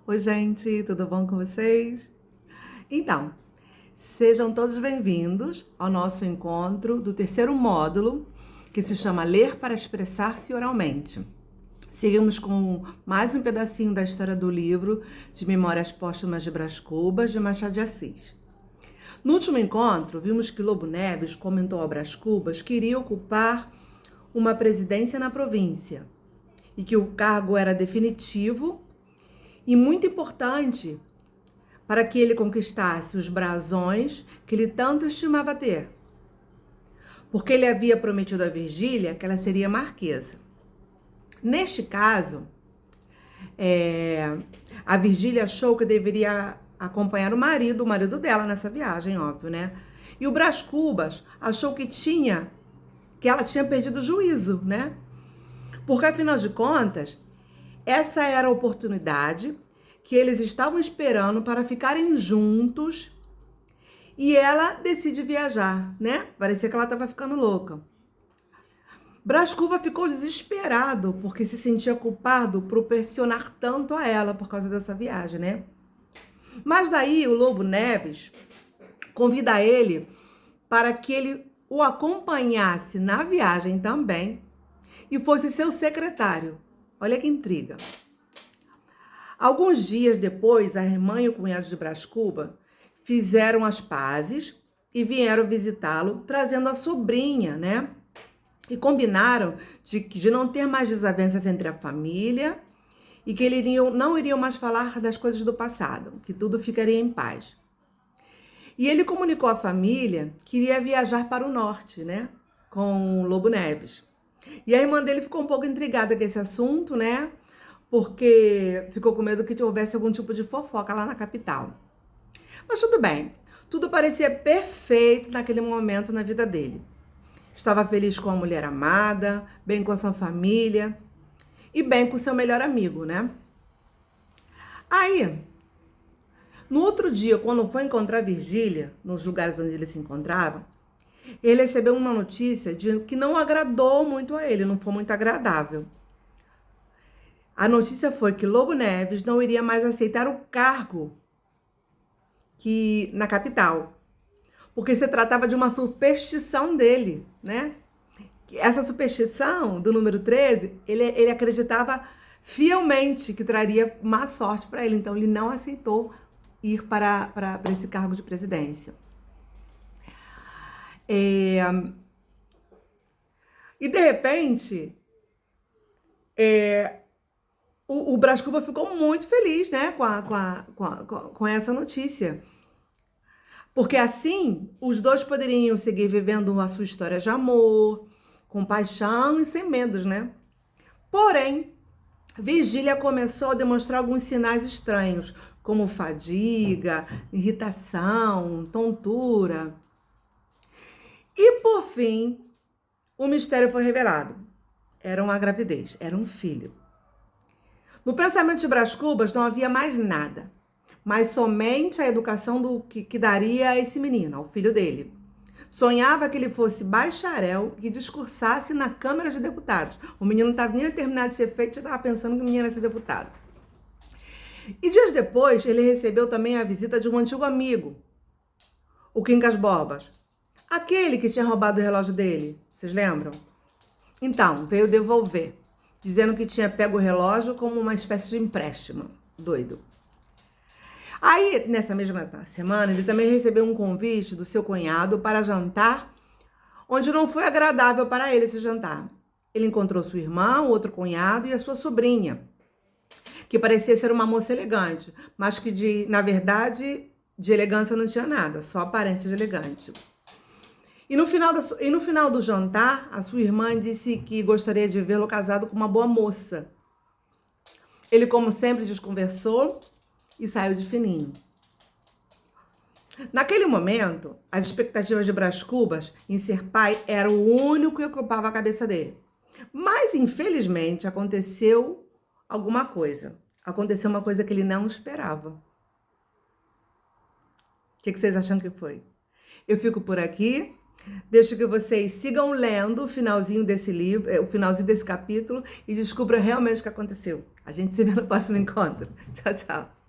Oi, gente, tudo bom com vocês? Então, sejam todos bem-vindos ao nosso encontro do terceiro módulo, que se chama Ler para Expressar-se Oralmente. Seguimos com mais um pedacinho da história do livro de Memórias Póstumas de Brás Cubas, de Machado de Assis. No último encontro, vimos que Lobo Neves comentou a Brás Cubas que iria ocupar uma presidência na província e que o cargo era definitivo e muito importante para que ele conquistasse os brasões que ele tanto estimava ter, porque ele havia prometido a Virgília que ela seria marquesa. Neste caso, a Virgília achou que deveria acompanhar o marido dela nessa viagem, óbvio, né? E o Brás Cubas achou que ela tinha perdido o juízo, né? Porque, afinal de contas, essa era a oportunidade que eles estavam esperando para ficarem juntos e ela decide viajar, né? Parecia que ela estava ficando louca. Brás Cubas ficou desesperado porque se sentia culpado por pressionar tanto a ela por causa dessa viagem, né? Mas daí o Lobo Neves convida ele para que ele o acompanhasse na viagem também e fosse seu secretário. Olha que intriga. Alguns dias depois, a irmã e o cunhado de Brás Cubas fizeram as pazes e vieram visitá-lo, trazendo a sobrinha, né? E combinaram de não ter mais desavenças entre a família e que eles não iriam mais falar das coisas do passado, que tudo ficaria em paz. E ele comunicou à família que iria viajar para o norte, né? Com o Lobo Neves. E a irmã dele ficou um pouco intrigada com esse assunto, né? Porque ficou com medo que houvesse algum tipo de fofoca lá na capital. Mas tudo bem, tudo parecia perfeito naquele momento na vida dele. Estava feliz com a mulher amada, bem com a sua família e bem com o seu melhor amigo, né? Aí, no outro dia, quando foi encontrar Virgília, nos lugares onde ele se encontrava, ele recebeu uma notícia que não agradou muito a ele, não foi muito agradável. A notícia foi que Lobo Neves não iria mais aceitar o cargo na capital, porque se tratava de uma superstição dele, né? Essa superstição do número 13, ele acreditava fielmente que traria má sorte para ele, então ele não aceitou ir para esse cargo de presidência. E de repente, o Brás Cubas ficou muito feliz, né, com essa notícia. Porque assim, os dois poderiam seguir vivendo a sua história de amor, com paixão e sem medos, né? Porém, Virgília começou a demonstrar alguns sinais estranhos, como fadiga, irritação, tontura. E, por fim, o mistério foi revelado. Era uma gravidez, era um filho. No pensamento de Brás Cubas não havia mais nada, mas somente a educação que daria a esse menino, ao filho dele. Sonhava que ele fosse bacharel e discursasse na Câmara de Deputados. O menino não estava nem terminado de ser feito, já estava pensando que o menino ia ser deputado. E dias depois, ele recebeu também a visita de um antigo amigo, o Quincas Bobas. Aquele que tinha roubado o relógio dele, vocês lembram? Então, veio devolver, dizendo que tinha pego o relógio como uma espécie de empréstimo. Doido. Aí, nessa mesma semana, ele também recebeu um convite do seu cunhado para jantar, onde não foi agradável para ele esse jantar. Ele encontrou sua irmã, o outro cunhado e a sua sobrinha, que parecia ser uma moça elegante, mas que, na verdade, de elegância não tinha nada, só aparência de elegante. E no final do jantar, a sua irmã disse que gostaria de vê-lo casado com uma boa moça. Ele, como sempre, desconversou e saiu de fininho. Naquele momento, as expectativas de Brás Cubas em ser pai eram o único que ocupava a cabeça dele. Mas, infelizmente, aconteceu alguma coisa. Aconteceu uma coisa que ele não esperava. O que vocês acham que foi? Eu fico por aqui. Deixo que vocês sigam lendo o finalzinho desse livro, o finalzinho desse capítulo e descubra realmente o que aconteceu. A gente se vê no próximo encontro. Tchau, tchau.